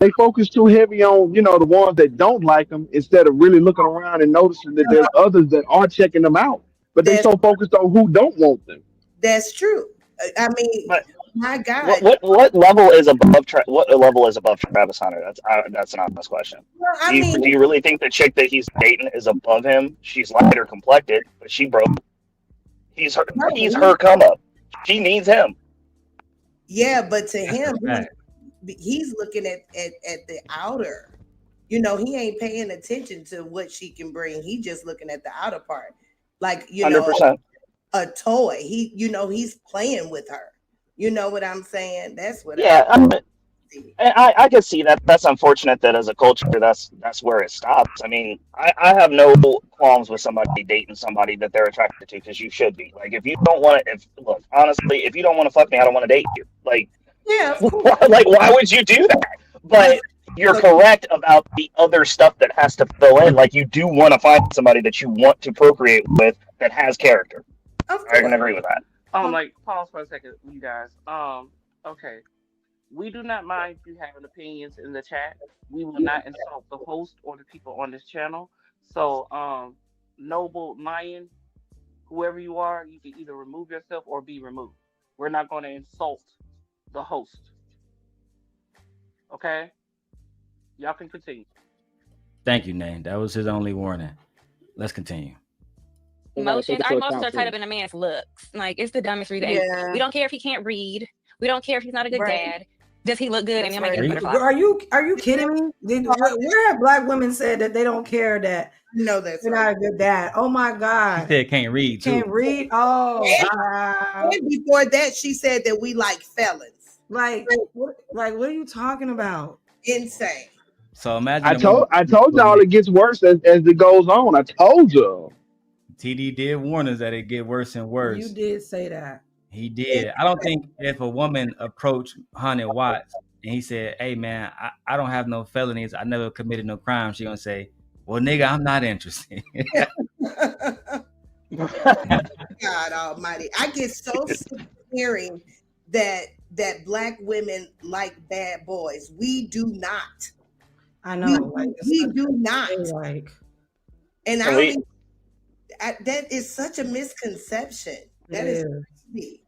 They focus too heavy on, the ones that don't like them instead of really looking around and noticing that there's others that are checking them out. But they That's so focused on who don't want them. that's true. I mean, But my what God. what what level is above what level is above Travis Hunter? That's an honest question. Well, Do I you mean, do you really think the chick that he's dating is above him? She's lighter complected, but she broke. He's no, her come up. She needs him. yeah, but to That's a him, fact. he's looking at the outer. He ain't paying attention to what she can bring. He just looking at the outer part, like 100%. a toy. He's playing with her. You know what I'm saying? That's what I Yeah, see. I can see that. That's unfortunate that as a culture, that's where it stops. I mean, I have no qualms with somebody dating somebody that they're attracted to because you should be. Like, if you don't want to, if look honestly, if you don't want to fuck me, I don't want to date you. Like, Yeah, of course. like why would you do that? But But you're look, correct about the other stuff that has to fill in. Like, you do want to find somebody that you want to procreate with that has character. of I can course. agree with that. Like pause for a second, you guys. Okay. We do not mind if you having opinions in the chat. We will not insult the host or the people on this channel. So, Noble Lion, whoever you are, you can either remove yourself or be removed. We're not going to insult the host. Okay? Y'all can continue. Thank you, Nate. That was his only warning. Let's continue. Emotions. Our emotions are tied up in a man's looks. Like, it's the dumbest reason. Yeah. We don't care if he can't read. We don't care if he's not a good Right. dad. Does he look good? And That's I might get right. a butterfly. Are you kidding me? Where have black women said that they don't care that No, that's they're right. not a good dad? Oh my He God. said can't read too. Can't read. Oh wow. And before that, she said that we like felons. Like what are you talking about? Insane. So imagine I a woman. told y'all it gets worse as it goes on. I told you. TD did warn us that it get worse and worse. You did say that. He did. I don't think if a woman approached 100 Watts and he said, "Hey man, I don't have no felonies. I never committed no crime," she gonna say, "Well, nigga, I'm not interested." God Almighty! I get so sick of hearing that black women like bad boys. We do not. I know. We do not. Like And I Can don't. we? Even, that is such a misconception. That is crazy.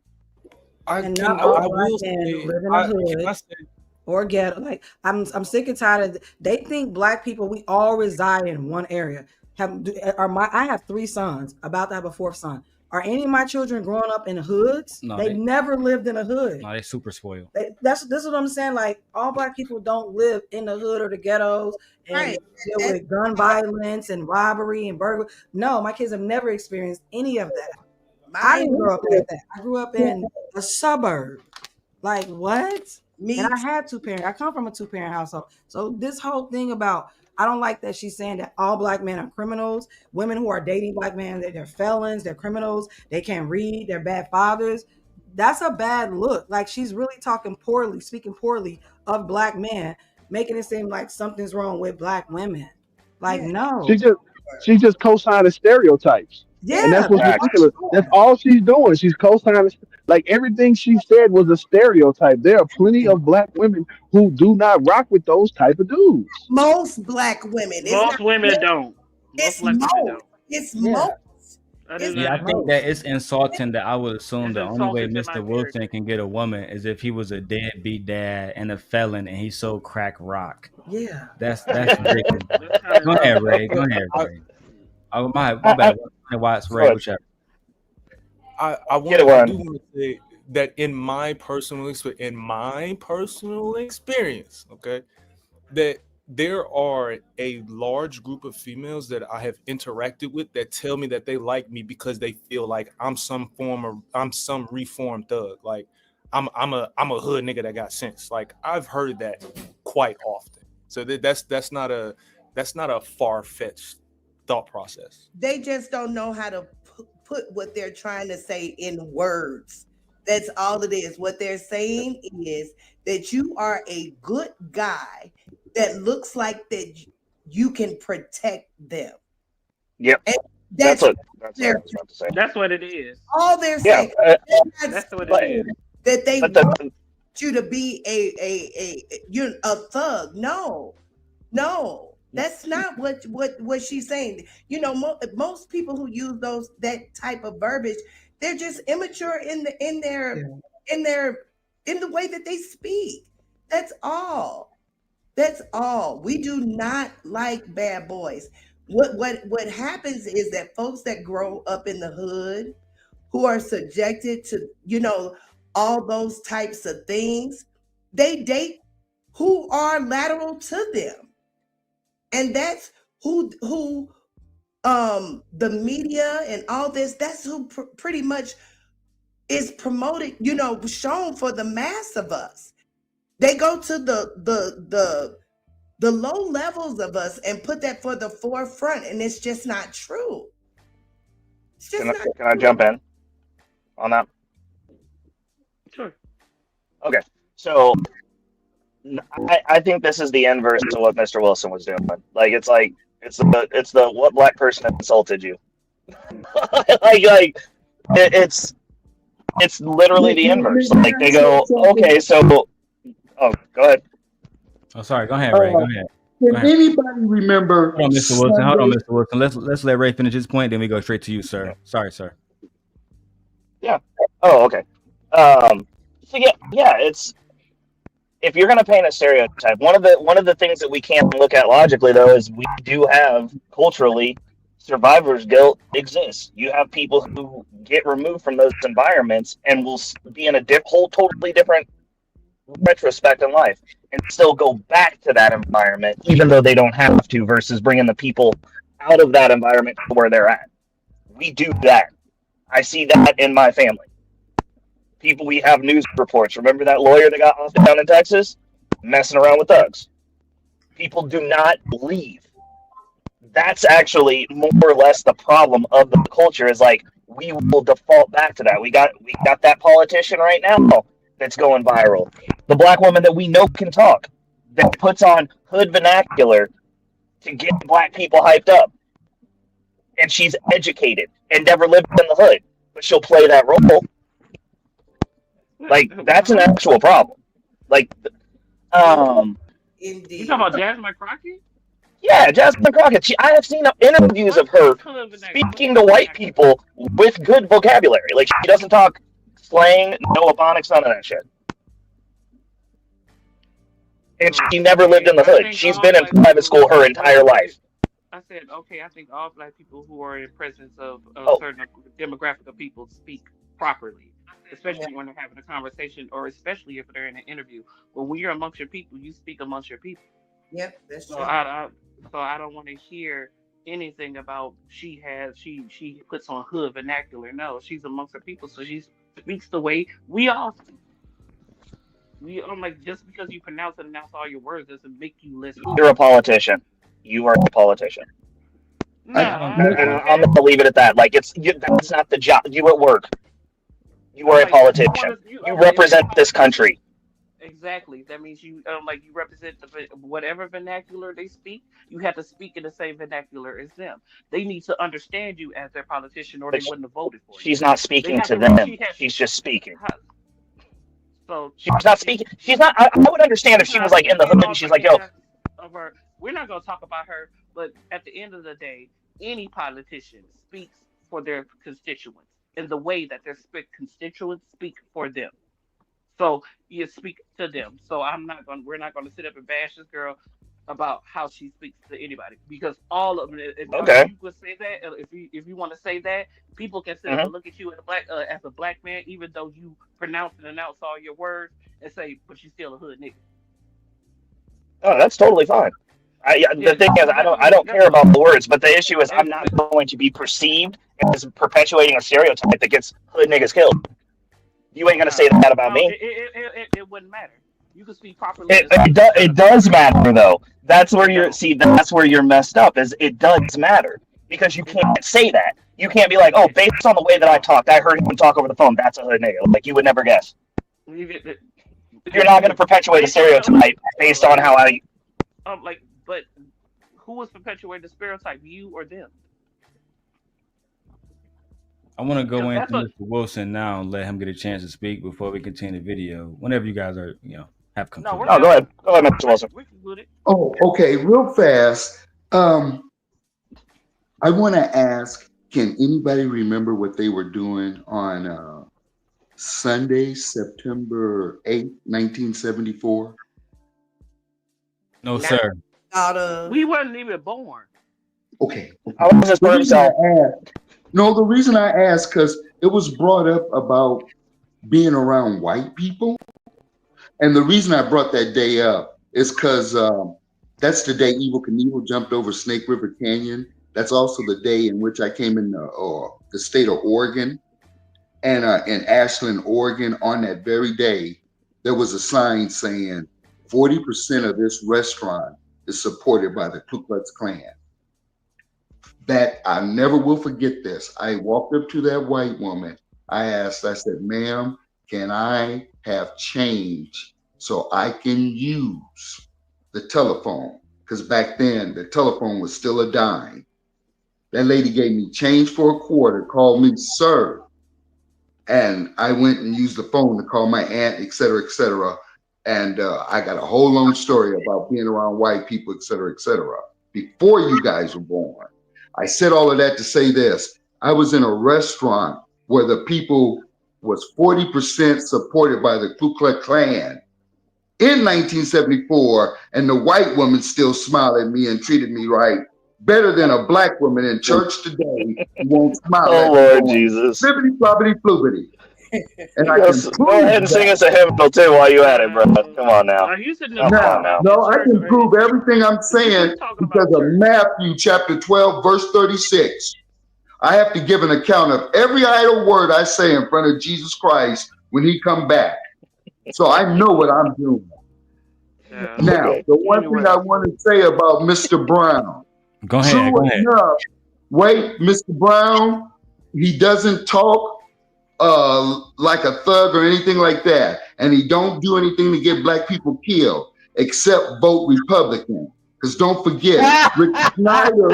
and Can not I all will black men say, live in the can I hood say, or ghetto. Like I'm sick and tired of. They think black people we all reside in one area. I have 3 sons, about to have a 4th son. Are any of my children growing up in hoods? No, they never lived in a hood. No, they super spoiled. This is what I'm saying. Like all black people don't live in the hood or the ghettos and Right. deal with gun violence and robbery and burglary. No, my kids have never experienced any of that. I didn't grow up like that. I grew up in a suburb. Like what? Me. And I had 2 parents. I come from a 2-parent household. So this whole thing about I don't like that she's saying that all black men are criminals. Women who are dating black men, they're felons, they're criminals, they can't read, they're bad fathers. That's a bad look. Like she's really speaking poorly of black men, making it seem like something's wrong with black women. Like no. She just co-signing stereotypes. And Yeah. that's what's Facts. ridiculous. That's all she's doing. She's co-signing. Like everything she said was a stereotype. There are plenty of black women who do not rock with those type of dudes. Most black women. It's Most not women most, don't. Most It's black women most. don't. It's Yeah. most. That It's is Yeah, I not. think that it's insulting that I would assume It's the only way insulting to my Mr. Wilson character. can get a woman is if he was a deadbeat dad and a felon and he sold crack rock. Yeah. That's ridiculous. That's kind of Go ahead, Ray. Go ahead, Ray. Oh my bad. Watts, Ray, whichever. I Get it, I Ryan. do want to say that in my personal experience, okay, that there are a large group of females that I have interacted with that tell me that they like me because they feel like I'm some reformed thug, like I'm a hood nigga that got sense. Like I've heard that quite often. So that's not a far-fetched thought process. They just don't know how to put what they're trying to say in words. That's all it is. What they're saying is that you are a good guy that looks like that you can protect them. Yep. And That's that's what I was about to say. That's what it is. all they're Yeah. saying. They're not That's what it But is. that they but want you to be a thug. No, that's not what she's saying. You know, most people who use that type of verbiage, they're just immature in the way that they speak. That's all. That's all. We do not like bad boys. What happens is that folks that grow up in the hood, who are subjected to, all those types of things, they date who are lateral to them. And that's who the media and all this, that's who pretty much is promoted, shown for the mass of us. They go to the low levels of us and put that for the forefront, and it's just not true. It's just not Can I jump in on that? Sure. Okay, so I think this is the inverse of what Mr. Wilson was doing. Like it's the what black person insulted you. It's literally the inverse. Like they go, okay, so go ahead. Oh, sorry. Go ahead, Ray. Go ahead. Can anybody remember? Hold on, Mr. Wilson. Hold on, Mr. Wilson. Let's let Ray finish his point, then we go straight to you, sir. Yeah. Sorry, sir. Yeah. Oh, okay. So yeah, it's if you're gonna paint a stereotype, one of the things that we can't look at logically though is we do have culturally survivor's guilt exists. You have people who get removed from those environments and will be in a whole totally different retrospect in life and still go back to that environment even though they don't have to, versus bringing the people out of that environment to where they're at. We do that. I see that in my family. People, we have news reports. Remember that lawyer that got off down in Texas? Messing around with thugs. People do not leave. That's actually more or less the problem of the culture, is like we will default back to that. We got that politician right now that's going viral. The black woman that we know can talk, that puts on hood vernacular to get black people hyped up. And she's educated and never lived in the hood, but she'll play that role. Like, that's an actual problem. Like, Indeed. You talking about Jasmine Crockett? Yeah, Jasmine Crockett. I have seen interviews of her speaking to white people with good vocabulary. Like, she doesn't talk slang, no ebonics, none of that shit. And she never lived in the hood. She's been in private school her entire life. I said, okay, I think all black people who are in presence of a certain demographic of people speak properly, especially when they're having a conversation, or especially if they're in an interview. But when you're amongst your people, you speak amongst your people. Yep, that's true. So I don't want to hear anything about she puts on hood vernacular. No, she's amongst her people, so she speaks the way we all speak. Just because you pronounce all your words doesn't make you listen. You're a politician. You are a politician. No, I'm going to leave it at that. Like, that's not the job. You at work. You are a politician. You represent this country. Exactly. That means you represent whatever vernacular they speak. You have to speak in the same vernacular as them. They need to understand you as their politician, or they wouldn't have voted for you. She's not speaking to them. She's just speaking. So she's not speaking. She's not. I would understand if she was like in the hood and she's like, yo. We're not going to talk about her, but at the end of the day, any politician speaks for their constituents in the way that their constituents speak for them. So you speak to them. So we're not going to sit up and bash this girl about how she speaks to anybody, because all of them. If you would say that, if you want to say that, people can sit up and look at you as a black man, even though you pronounce and announce all your words, and say, but you still a hood nigga. Oh, that's totally fine. The thing is, I don't care about the words, but the issue is I'm not going to be perceived as perpetuating a stereotype that gets hood niggas killed. You ain't gonna say that about me. It wouldn't matter. You can speak properly. It does matter though. That's where you're messed up. Is it does matter, because you can't say that. You can't be like, oh, based on the way that I talked, I heard him talk over the phone. That's a hood nigga. Like, you would never guess. You're not gonna perpetuate a stereotype based on how I. But who was perpetuating the stereotype, you or them? I want to go Yeah, into that's what. Mr. Wilson now and let him get a chance to speak before we continue the video. Whenever you guys are, have No, we're concluded. No, good. go ahead, Mr. Wilson. We concluded. Oh, okay, real fast. I want to ask, can anybody remember what they were doing on Sunday, September 8th, 1974? No, Not sir. thought of. We wasn't even born. Okay. I was a The sperm reason I cell. asked, no, the reason I asked, because it was brought up about being around white people. And the reason I brought that day up is because that's the day Evil Knievel jumped over Snake River Canyon. That's also the day in which I came in the state of Oregon. And in Ashland, Oregon, on that very day, there was a sign saying 40% of this restaurant is supported by the Ku Klux Klan. That I never will forget this. I walked up to that white woman. I said, ma'am, can I have change so I can use the telephone? Because back then, the telephone was still a dime. That lady gave me change for a quarter, called me sir. And I went and used the phone to call my aunt, et cetera, et cetera. And I got a whole long story about being around white people, et cetera, before you guys were born. I said all of that to say this. I was in a restaurant where the people was 40% supported by the Ku Klux Klan in 1974, and the white woman still smiled at me and treated me right, better than a black woman in church today who won't smile Oh, at me Lord going, Jesus. flippity, floppity, floopity. And I can Go prove ahead and sing that. us a hymnal, too, while you at it, bro. Come on now. Are you sitting there Come on talking Now, now. about in no, I church can or prove everything I'm you saying quit talking because about of church? Matthew chapter 12, verse 36. I have to give an account of every idle word I say in front of Jesus Christ when he come back. So I know what I'm doing. Yeah. Now, Okay. the one thing I Anyway, want to say about Mr. Brown, Go ahead. true Go ahead. enough, wait, Mr. Brown, he doesn't talk like a thug or anything like that. And he don't do anything to get black people killed, except vote Republican. Because don't forget, Rick Snyder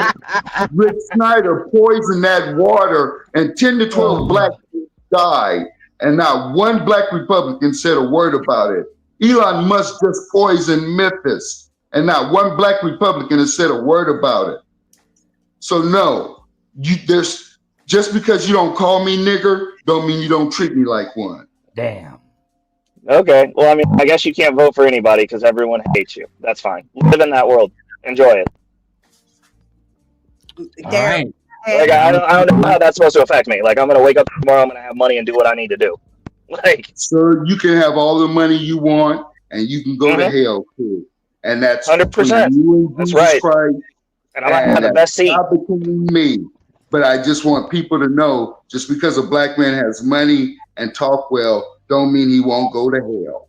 poisoned that water and 10 to 12 black people died. And not one black Republican said a word about it. Elon Musk just poisoned Memphis, and not one black Republican has said a word about it. So no, there's just because you don't call me nigger, don't mean you don't treat me like one. Damn. Okay. Well, I mean, I guess you can't vote for anybody because everyone hates you. That's fine. Live in that world. Enjoy it. All There. right. Like, Now, I don't know how that's supposed to affect me. Like, I'm going to wake up tomorrow, I'm going to have money and do what I need to do. Like, Sir, you can have all the money you want, and you can go to hell too. And that's between 100%. you and That's Jesus right. Christ. And I'm going to have And the that's best seat. not between me. But I just want people to know, just because a black man has money and talk well, don't mean he won't go to hell.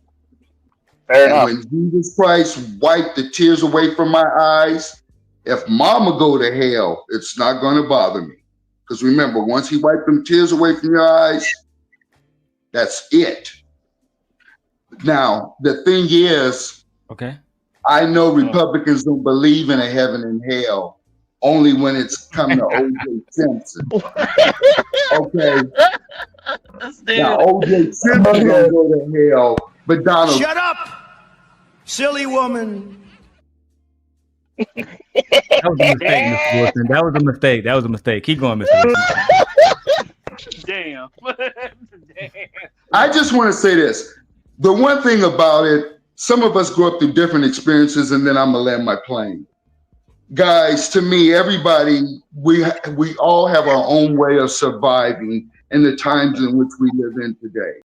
Fair And enough. when Jesus Christ wiped the tears away from my eyes, if mama go to hell, it's not going to bother me. Because remember, once he wiped them tears away from your eyes, that's it. Now, the thing is, okay. I know Republicans don't believe in a heaven and hell only when it's come to O.J. Simpson. Okay. Now, O.J. Simpson gonna go to hell, but Donald. Shut up, silly woman. That was a mistake, Mr. Wilson. That was a mistake. That was a mistake. Keep going, Mr. Wilson. Damn. Damn. I just want to say this. The one thing about it, some of us go up through different experiences, and then I'm gonna land my plane. Guys, to me, everybody, we all have our own way of surviving in the times in which we live in today.